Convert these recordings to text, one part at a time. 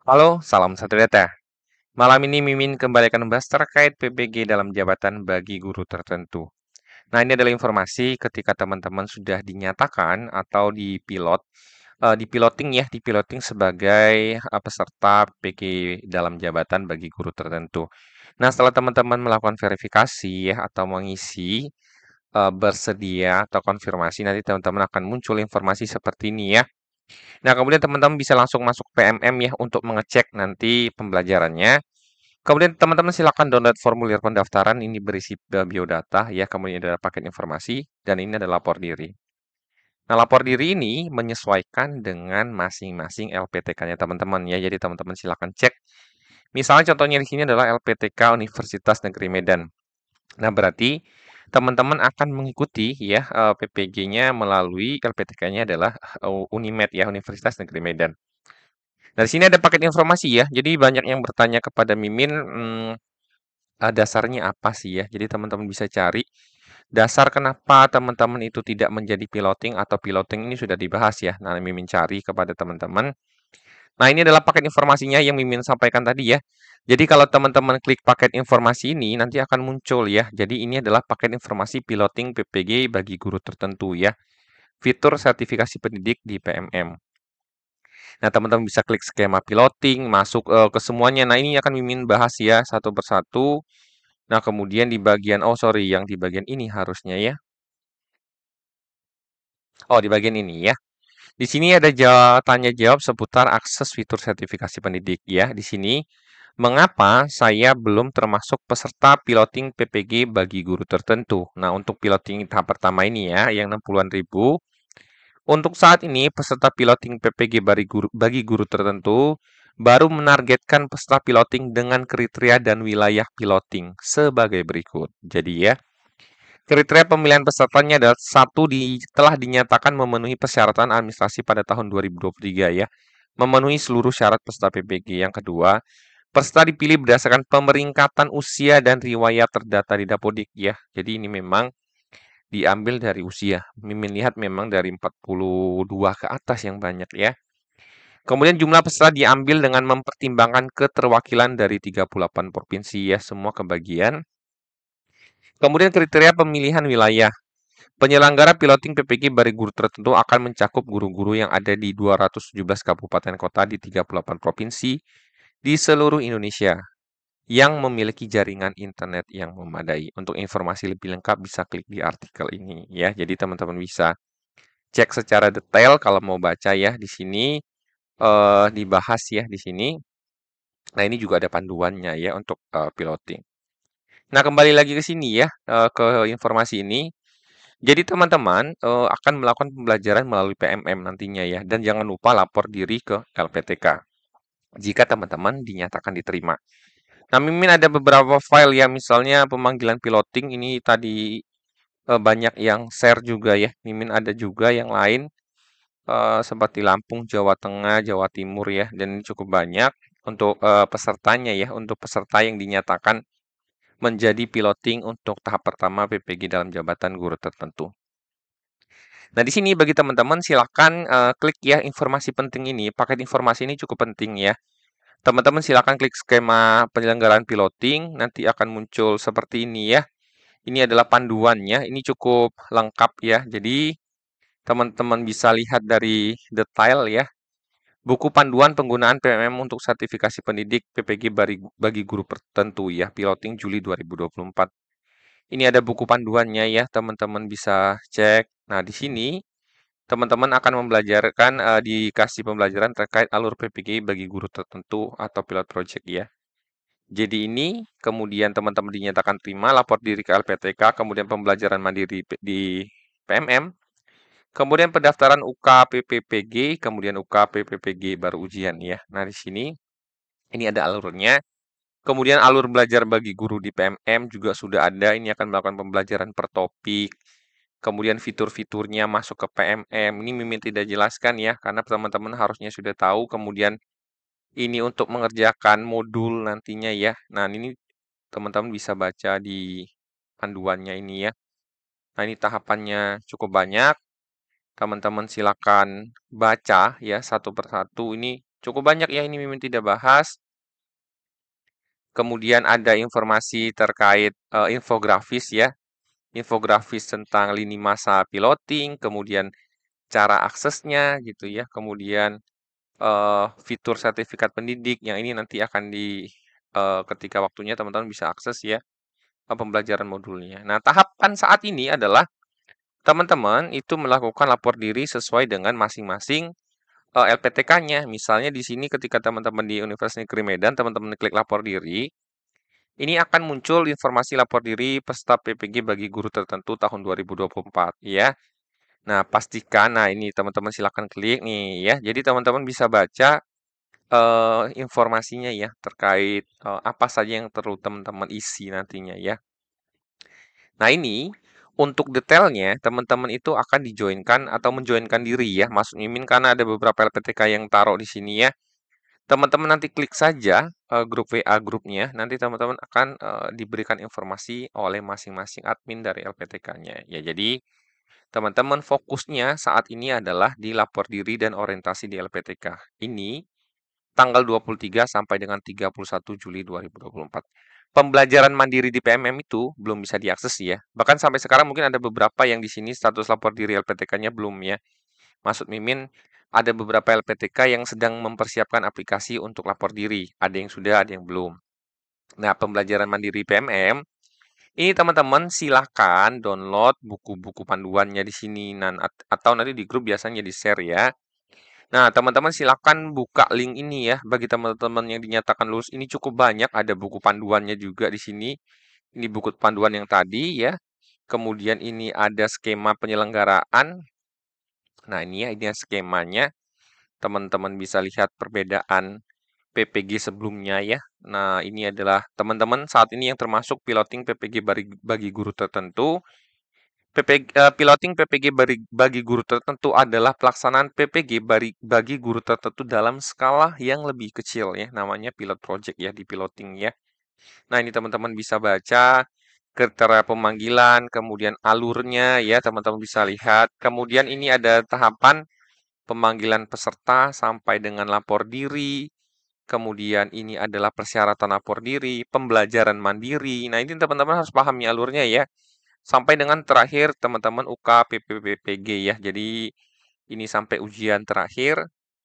Halo, salam satu data. Malam ini Mimin kembali akan membahas terkait PPG dalam jabatan bagi guru tertentu. Nah, ini adalah informasi ketika teman-teman sudah dinyatakan atau dipiloting sebagai peserta PPG dalam jabatan bagi guru tertentu. Nah, setelah teman-teman melakukan verifikasi ya atau mengisi bersedia atau konfirmasi, nanti teman-teman akan muncul informasi seperti ini ya. Nah, kemudian teman-teman bisa langsung masuk PMM ya untuk mengecek nanti pembelajarannya. Kemudian teman-teman silakan download formulir pendaftaran, ini berisi biodata ya, kemudian ada paket informasi, dan ini adalah lapor diri. Nah, lapor diri ini menyesuaikan dengan masing-masing LPTK-nya teman-teman ya, jadi teman-teman silakan cek. Misalnya contohnya di sini adalah LPTK Universitas Negeri Medan. Nah, berarti teman-teman akan mengikuti ya PPG-nya melalui LPTK-nya adalah Unimed ya, Universitas Negeri Medan. Nah, di sini ada paket informasi ya. Jadi banyak yang bertanya kepada Mimin, dasarnya apa sih ya? Jadi teman-teman bisa cari dasar kenapa teman-teman itu tidak menjadi piloting atau piloting ini sudah dibahas ya. Nah, Mimin cari kepada teman-teman. Nah, ini adalah paket informasinya yang Mimin sampaikan tadi ya. Jadi kalau teman-teman klik paket informasi ini nanti akan muncul ya. Jadi ini adalah paket informasi piloting PPG bagi guru tertentu ya. Fitur sertifikasi pendidik di PMM. Nah, teman-teman bisa klik skema piloting, masuk ke semuanya. Nah, ini akan Mimin bahas ya satu persatu. Nah, kemudian di bagian, oh sorry, yang di bagian ini harusnya ya. Oh, di bagian ini ya. Di sini ada tanya jawab seputar akses fitur sertifikasi pendidik ya. Di sini, mengapa saya belum termasuk peserta piloting PPG bagi guru tertentu? Nah, untuk piloting tahap pertama ini ya, yang 60-an ribu. Untuk saat ini, peserta piloting PPG bagi guru tertentu baru menargetkan peserta piloting dengan kriteria dan wilayah piloting sebagai berikut. Jadi ya, kriteria pemilihan pesertanya adalah satu telah dinyatakan memenuhi persyaratan administrasi pada tahun 2023 ya, memenuhi seluruh syarat peserta PPG. Yang kedua, peserta dipilih berdasarkan pemeringkatan usia dan riwayat terdata di Dapodik ya. Jadi ini memang diambil dari usia. Mimin lihat memang dari 42 ke atas yang banyak ya. Kemudian jumlah peserta diambil dengan mempertimbangkan keterwakilan dari 38 provinsi ya, semua kebagian. Kemudian kriteria pemilihan wilayah. Penyelenggara piloting PPG bagi guru tertentu akan mencakup guru-guru yang ada di 217 kabupaten kota di 38 provinsi di seluruh Indonesia yang memiliki jaringan internet yang memadai. Untuk informasi lebih lengkap bisa klik di artikel ini ya. Jadi teman-teman bisa cek secara detail kalau mau baca ya di sini dibahas ya di sini. Nah, ini juga ada panduannya ya untuk piloting. Nah, kembali lagi ke sini ya ke informasi ini. Jadi teman-teman akan melakukan pembelajaran melalui PMM nantinya ya, dan jangan lupa lapor diri ke LPTK jika teman-teman dinyatakan diterima. Nah, Mimin ada beberapa file ya, misalnya pemanggilan piloting ini tadi banyak yang share juga ya. Mimin ada juga yang lain seperti Lampung, Jawa Tengah, Jawa Timur ya, dan ini cukup banyak untuk pesertanya ya, untuk peserta yang dinyatakan menjadi piloting untuk tahap pertama PPG dalam jabatan guru tertentu. Nah, di sini bagi teman-teman silakan klik ya informasi penting ini. Paket informasi ini cukup penting ya. Teman-teman silakan klik skema penyelenggaraan piloting, nanti akan muncul seperti ini ya. Ini adalah panduannya, ini cukup lengkap ya. Jadi teman-teman bisa lihat dari detail ya. Buku panduan penggunaan PMM untuk sertifikasi pendidik PPG bagi guru tertentu ya, piloting Juli 2024. Ini ada buku panduannya ya, teman-teman bisa cek. Nah, di sini teman-teman akan membelajarkan dikasih pembelajaran terkait alur PPG bagi guru tertentu atau pilot project ya. Jadi ini kemudian teman-teman dinyatakan terima, lapor diri ke LPTK, kemudian pembelajaran mandiri di PMM, kemudian pendaftaran UKPPPG, kemudian UKPPPG baru ujian ya. Nah, di sini ini ada alurnya. Kemudian alur belajar bagi guru di PMM juga sudah ada. Ini akan melakukan pembelajaran per topik. Kemudian fitur-fiturnya masuk ke PMM. Ini Mimin tidak jelaskan ya, karena teman-teman harusnya sudah tahu. Kemudian ini untuk mengerjakan modul nantinya ya. Nah, ini teman-teman bisa baca di panduannya ini ya. Nah, ini tahapannya cukup banyak. Teman-teman silakan baca ya satu persatu. Ini Cukup banyak ya ini Mimin tidak bahas. Kemudian ada informasi terkait infografis ya. Infografis tentang lini masa piloting, kemudian cara aksesnya gitu ya. Kemudian fitur sertifikat pendidik yang ini nanti akan ketika waktunya teman-teman bisa akses ya pembelajaran modulnya. Nah, tahapan saat ini adalah teman-teman itu melakukan lapor diri sesuai dengan masing-masing LPTK-nya. Misalnya di sini ketika teman-teman di Universitas Negeri Medan, teman-teman klik lapor diri, ini akan muncul informasi lapor diri peserta PPG bagi guru tertentu tahun 2024 ya. Nah, pastikan, nah ini teman-teman silakan klik nih ya. Jadi teman-teman bisa baca informasinya ya terkait apa saja yang perlu teman-teman isi nantinya ya. Nah ini untuk detailnya teman-teman itu akan dijoinkan atau menjoinkan diri ya. Maksud Mimin karena ada beberapa LPTK yang taruh di sini ya. Teman-teman nanti klik saja grup WA grupnya. Nanti teman-teman akan diberikan informasi oleh masing-masing admin dari LPTK-nya. Ya jadi teman-teman fokusnya saat ini adalah di lapor diri dan orientasi di LPTK. Ini tanggal 23 sampai dengan 31 Juli 2024. Pembelajaran mandiri di PMM itu belum bisa diakses ya. Bahkan sampai sekarang mungkin ada beberapa yang di sini status lapor diri LPTK-nya belum ya. Maksud Mimin, ada beberapa LPTK yang sedang mempersiapkan aplikasi untuk lapor diri. Ada yang sudah, ada yang belum. Nah, pembelajaran mandiri PMM, ini teman-teman silahkan download buku-buku panduannya di sini. Atau nanti di grup biasanya di-share ya. Nah, teman-teman silakan buka link ini ya bagi teman-teman yang dinyatakan lulus. Ini cukup banyak, ada buku panduannya juga di sini. Ini buku panduan yang tadi ya. Kemudian ini ada skema penyelenggaraan. Nah, ini ya ini skemanya. Teman-teman bisa lihat perbedaan PPG sebelumnya ya. Nah, ini adalah teman-teman saat ini yang termasuk piloting PPG bagi guru tertentu. Piloting PPG bagi guru tertentu adalah pelaksanaan PPG bagi guru tertentu dalam skala yang lebih kecil ya, namanya pilot project ya di piloting ya. Nah, ini teman-teman bisa baca kriteria pemanggilan, kemudian alurnya ya, teman-teman bisa lihat. Kemudian ini ada tahapan pemanggilan peserta sampai dengan lapor diri. Kemudian ini adalah persyaratan lapor diri, pembelajaran mandiri. Nah, ini teman-teman harus pahami alurnya ya. Sampai dengan terakhir teman-teman UK PPPPG ya. Jadi ini sampai ujian terakhir.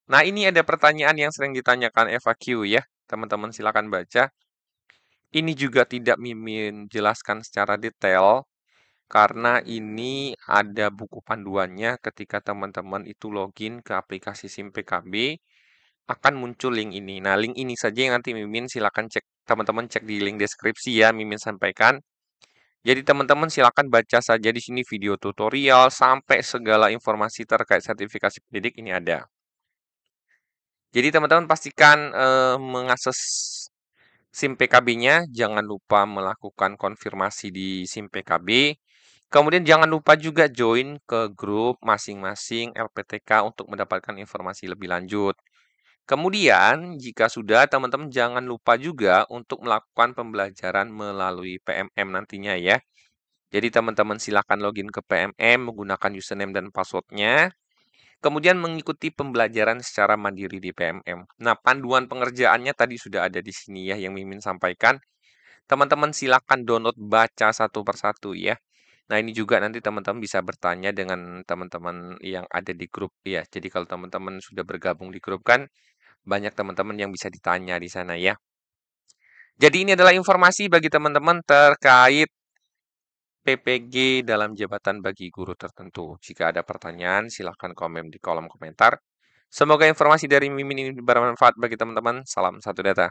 Nah, ini ada pertanyaan yang sering ditanyakan FAQ ya. Teman-teman silakan baca. Ini juga tidak Mimin jelaskan secara detail karena ini ada buku panduannya ketika teman-teman itu login ke aplikasi SIM PKB akan muncul link ini. Nah, link ini saja yang nanti Mimin silakan cek, teman-teman cek di link deskripsi ya, Mimin sampaikan. Jadi teman-teman silakan baca saja di sini video tutorial sampai segala informasi terkait sertifikasi pendidik ini ada. Jadi teman-teman pastikan mengakses SIM PKB-nya, jangan lupa melakukan konfirmasi di SIM PKB. Kemudian jangan lupa juga join ke grup masing-masing LPTK untuk mendapatkan informasi lebih lanjut. Kemudian, jika sudah, teman-teman jangan lupa juga untuk melakukan pembelajaran melalui PMM nantinya ya. Jadi teman-teman silakan login ke PMM menggunakan username dan password-nya. Kemudian mengikuti pembelajaran secara mandiri di PMM. Nah, panduan pengerjaannya tadi sudah ada di sini ya yang Mimin sampaikan. Teman-teman silakan download baca satu persatu ya. Nah, ini juga nanti teman-teman bisa bertanya dengan teman-teman yang ada di grup ya. Jadi kalau teman-teman sudah bergabung di grup kan banyak teman-teman yang bisa ditanya di sana ya. Jadi ini adalah informasi bagi teman-teman terkait PPG dalam jabatan bagi guru tertentu. Jika ada pertanyaan, silahkan komen di kolom komentar. Semoga informasi dari Mimin ini bermanfaat bagi teman-teman. Salam satu data.